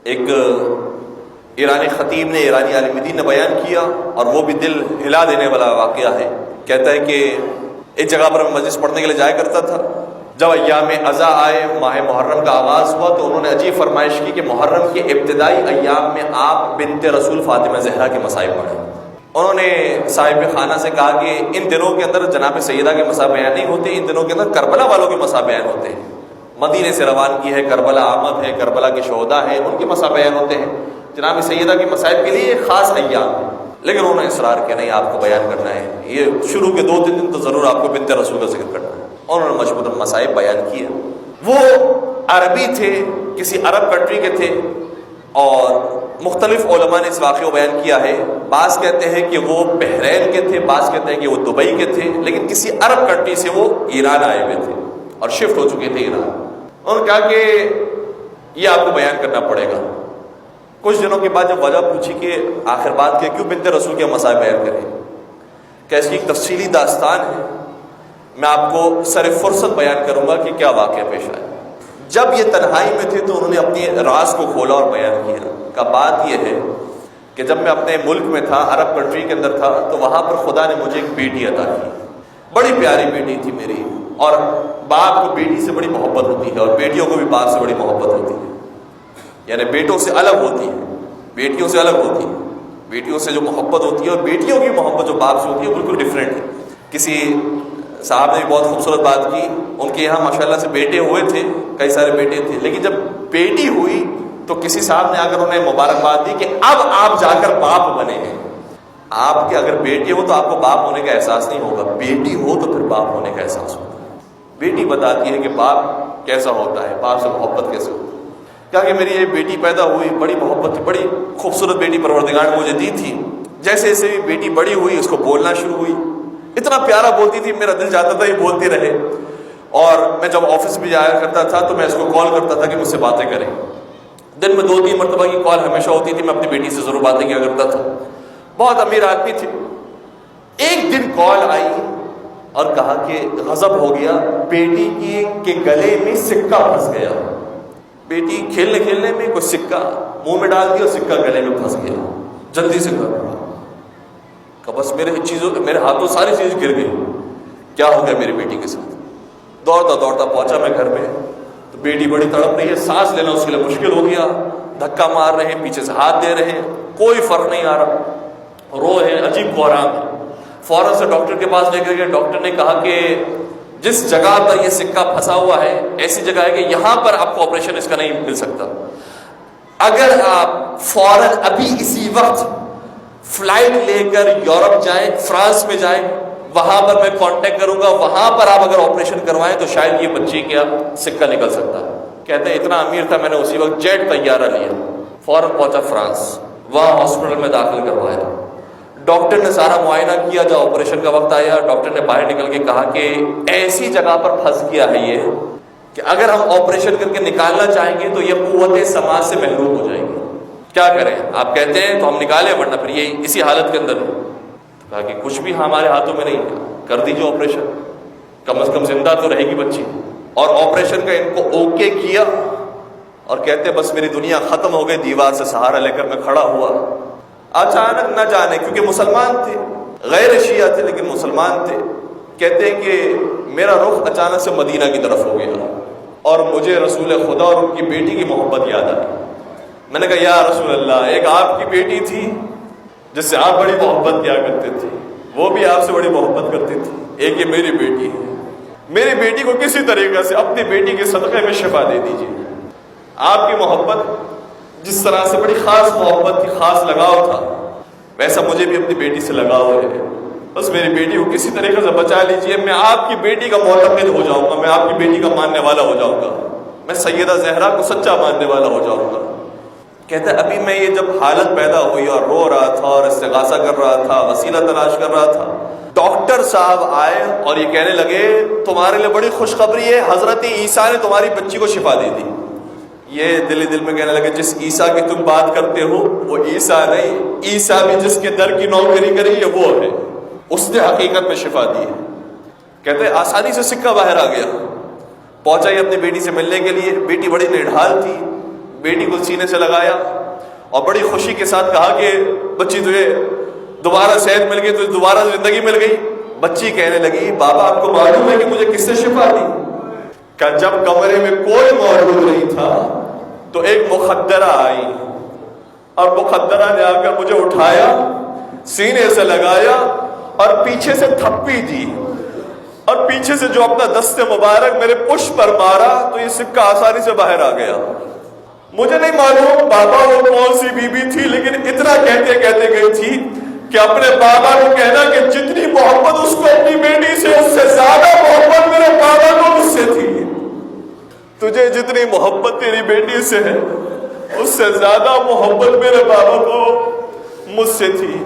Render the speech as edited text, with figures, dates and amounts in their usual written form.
ایک ایرانی خطیب نے، ایرانی عالم دین نے بیان کیا، اور وہ بھی دل ہلا دینے والا واقعہ ہے۔ کہتا ہے کہ ایک جگہ پر میں مجلس پڑھنے کے لیے جایا کرتا تھا، جب ایام اذا آئے، ماہ محرم کا آغاز ہوا، تو انہوں نے عجیب فرمائش کی کہ محرم کے ابتدائی ایام میں آپ بنت رسول فاطمہ زہرا کے مصائب پڑھیں۔ انہوں نے صاحب خانہ سے کہا کہ ان دنوں کے اندر جناب سیدہ کے مصائب بیان نہیں ہوتے، ان دنوں کے اندر کربلا والوں کے مصائب بیان ہوتے ہیں۔ مدینے سے روان کی ہے، کربلا آمد ہے، کربلا کے شہداء ہیں، ان کے مصائب بیان ہوتے ہیں۔ جناب سیدہ کے مصائب کے لیے خاص ایام ہے، لیکن انہوں نے اصرار کیا نہیں، آپ کو بیان کرنا ہے، یہ شروع کے 2-3 دن تو ضرور آپ کو بنت رسول کا ذکر کرنا ہے۔ انہوں نے مشہور مصائب بیان کیے۔ وہ عربی تھے، کسی عرب کنٹری کے تھے، اور مختلف علماء نے اس واقعے کو بیان کیا ہے۔ بعض کہتے ہیں کہ وہ بحرین کے تھے، بعض کہتے ہیں کہ وہ دبئی کے تھے، لیکن کسی عرب کنٹری سے وہ ایران آئے ہوئے تھے اور شفٹ ہو چکے تھے ایران۔ انہوں نے کہا کہ یہ آپ کو بیان کرنا پڑے گا۔ کچھ دنوں کے بعد جب وجہ پوچھی کہ آخر بات کہ کیوں بنت رسول کے مصائب بیان کریں، کہ اس کی ایک تفصیلی داستان ہے، میں آپ کو سر فرصت بیان کروں گا کہ کیا واقعہ پیش آیا۔ جب یہ تنہائی میں تھے تو انہوں نے اپنی راز کو کھولا اور بیان کیا کہ بات یہ ہے کہ جب میں اپنے ملک میں تھا، عرب کنٹری کے اندر تھا، تو وہاں پر خدا نے مجھے ایک بیٹی عطا کی، بڑی پیاری بیٹی تھی میری، اور باپ کو بیٹی سے بڑی محبت ہوتی ہے، اور بیٹیوں کو بھی باپ سے بڑی محبت ہوتی ہے، یعنی بیٹوں سے الگ ہوتی ہے، بیٹیوں سے الگ ہوتی ہے، بیٹیوں سے جو محبت ہوتی ہے اور بیٹیوں کی محبت جو باپ سے ہوتی ہے بالکل ڈفرینٹ ہے۔ کسی صاحب نے بھی بہت خوبصورت بات کی، ان کے یہاں ماشاءاللہ سے بیٹے ہوئے تھے، کئی سارے بیٹے تھے، لیکن جب بیٹی ہوئی تو کسی صاحب نے آ کر انہیں مبارکباد دی کہ اب آپ جا کر باپ بنے ہیں۔ آپ کے اگر بیٹی ہو تو آپ کو باپ ہونے کا احساس نہیں ہوگا، بیٹی ہو تو پھر باپ ہونے کا احساس ہوگا۔ بیٹی بتاتی ہے کہ باپ کیسا ہوتا ہے، باپ سے محبت کیسے ہوتی ہے۔ کہا کہ میری یہ بیٹی پیدا ہوئی، بڑی محبت تھی، بڑی خوبصورت بیٹی پروردگار نے مجھے دی تھی۔ جیسے جیسے بھی بیٹی بڑی ہوئی، اس کو بولنا شروع ہوئی، اتنا پیارا بولتی تھی، میرا دل چاہتا تھا یہ بولتی رہے، اور میں جب آفس بھی جایا کرتا تھا تو میں اس کو کال کرتا تھا کہ مجھ سے باتیں کریں۔ دن میں 2-3 مرتبہ کی کال ہمیشہ ہوتی تھی، میں اپنی بیٹی سے ضرور باتیں کیا کرتا تھا۔ بہت امیر آدمی تھی۔ ایک دن کال آئی اور کہا کہ غضب ہو گیا، بیٹی کے گلے میں سکہ پھنس گیا۔ بیٹی کھیلنے کھیلنے میں کوئی سکہ منہ میں ڈال دیا اور سکہ گلے میں پھنس گیا، جلدی سے گھر پڑا کہ بس میرے ہاتھوں ساری چیز گر گئی، کیا ہو گیا میری بیٹی کے ساتھ۔ دوڑتا دوڑتا پہنچا میں گھر میں، تو بیٹی بڑی تڑپ رہی ہے، سانس لینا اس کے لیے مشکل ہو گیا، دھکا مار رہے ہیں، پیچھے سے ہاتھ دے رہے ہیں، کوئی فرق نہیں آ رہا، رو ہے، عجیب بحران ہے۔ فوراً سے ڈاکٹر کے پاس لے کر گئے۔ ڈاکٹر نے کہا کہ جس جگہ پر یہ سکہ پھنسا ہوا ہے ایسی جگہ ہے کہ یہاں پر آپ کو آپریشن اس کا نہیں مل سکتا، اگر آپ فوراً ابھی اسی وقت فلائٹ لے کر یورپ جائیں، فرانس میں جائیں، وہاں پر میں کانٹیکٹ کروں گا، وہاں پر آپ اگر آپریشن کروائیں تو شاید یہ بچی کا سکہ نکل سکتا ہے۔ کہتے ہیں اتنا امیر تھا، میں نے اسی وقت جیٹ طیارہ لیا، فوراً پہنچا فرانس، وہاں ہاسپٹل میں داخل کروایا۔ ڈاکٹر نے سارا معائنہ کیا، جب آپریشن کا وقت آیا ڈاکٹر نے باہر نکل کے کہا کہ ایسی جگہ پر پھنس گیا ہے یہ کہ اگر ہم آپریشن کر کے نکالنا چاہیں گے تو یہ قوت سماعت سے محروم ہو جائے گی، کیا کریں؟ آپ کہتے ہیں تو ہم نکالیں، ورنہ پھر یہ اسی حالت کے اندر ہے۔ کہا کہ کچھ بھی ہمارے ہاتھوں میں نہیں، کر دیجیے آپریشن، کم از کم زندہ تو رہے گی بچی۔ اور آپریشن کا ان کو اوکے کیا، اور کہتے بس میری دنیا ختم ہو گئی، دیوار سے سہارا لے کر میں کھڑا ہوا۔ اچانک نہ جانے، کیونکہ مسلمان تھے، غیر شیعہ تھے لیکن مسلمان تھے، کہتے ہیں کہ میرا رخ اچانک سے مدینہ کی طرف ہو گیا اور مجھے رسول خدا اور ان کی بیٹی کی محبت یاد آئی۔ میں نے کہا یا رسول اللہ، ایک آپ کی بیٹی تھی جس سے آپ بڑی محبت کیا کرتے تھے، وہ بھی آپ سے بڑی محبت کرتی تھی، ایک یہ میری بیٹی ہے، میری بیٹی کو کسی طریقے سے اپنی بیٹی کے صدقے میں شفا دے دیجیے۔ آپ کی محبت جس طرح سے بڑی خاص محبت تھی، خاص لگاؤ تھا، ویسا مجھے بھی اپنی بیٹی سے لگاؤ ہے، بس میری بیٹی کو کسی طریقے سے بچا لیجیے، میں آپ کی بیٹی کا معتقد ہو جاؤں گا، میں آپ کی بیٹی کا ماننے والا ہو جاؤں گا، میں سیدہ زہرا کو سچا ماننے والا ہو جاؤں گا۔ کہتا ہے ابھی میں یہ جب حالت پیدا ہوئی اور رو رہا تھا اور استغاثہ کر رہا تھا، وسیلہ تلاش کر رہا تھا، ڈاکٹر صاحب آئے اور یہ کہنے لگے تمہارے لیے بڑی خوشخبری ہے، حضرت عیسیٰ نے تمہاری بچی کو شفا دے دی۔ یہ دل ہی دل میں کہنے لگے جس عیسیٰ کی تم بات کرتے ہو وہ عیسیٰ نہیں، عیسیٰ بھی جس کے در کی نوکری کری ہے وہ ہے، اس نے حقیقت میں شفا دی ہے۔ کہتے ہیں آسانی سے سکہ باہر آ گیا، پہنچا ہی اپنی بیٹی سے ملنے کے لیے، بیٹی بڑی نڈھال تھی، بیٹی کو سینے سے لگایا اور بڑی خوشی کے ساتھ کہا کہ بچی تجھے دوبارہ صحت مل گئی، تجھے دوبارہ زندگی مل گئی۔ بچی کہنے لگی بابا آپ کو معلوم ہے کہ مجھے کس سے شفا دی؟ کہ جب کمرے میں کوئی موجود نہیں تھا تو ایک مخدرہ آئی اور مخدرہ نے آ کر مجھے اٹھایا، سینے سے لگایا اور پیچھے سے تھپی دی، اور پیچھے سے جو اپنا دست مبارک میرے پش پر مارا تو یہ سکہ آسانی سے باہر آ گیا۔ مجھے نہیں معلوم بابا وہ کون سی بی بی تھی، لیکن اتنا کہتے کہتے گئی تھی کہ اپنے بابا کو کہنا کہ جتنی محبت اس کو اپنی بیٹی سے، اس سے زیادہ محبت میرے بابا کو مجھ سے تھی۔ تجھے جتنی محبت تیری بیٹی سے ہے، اس سے زیادہ محبت میرے بابا کو مجھ سے تھی۔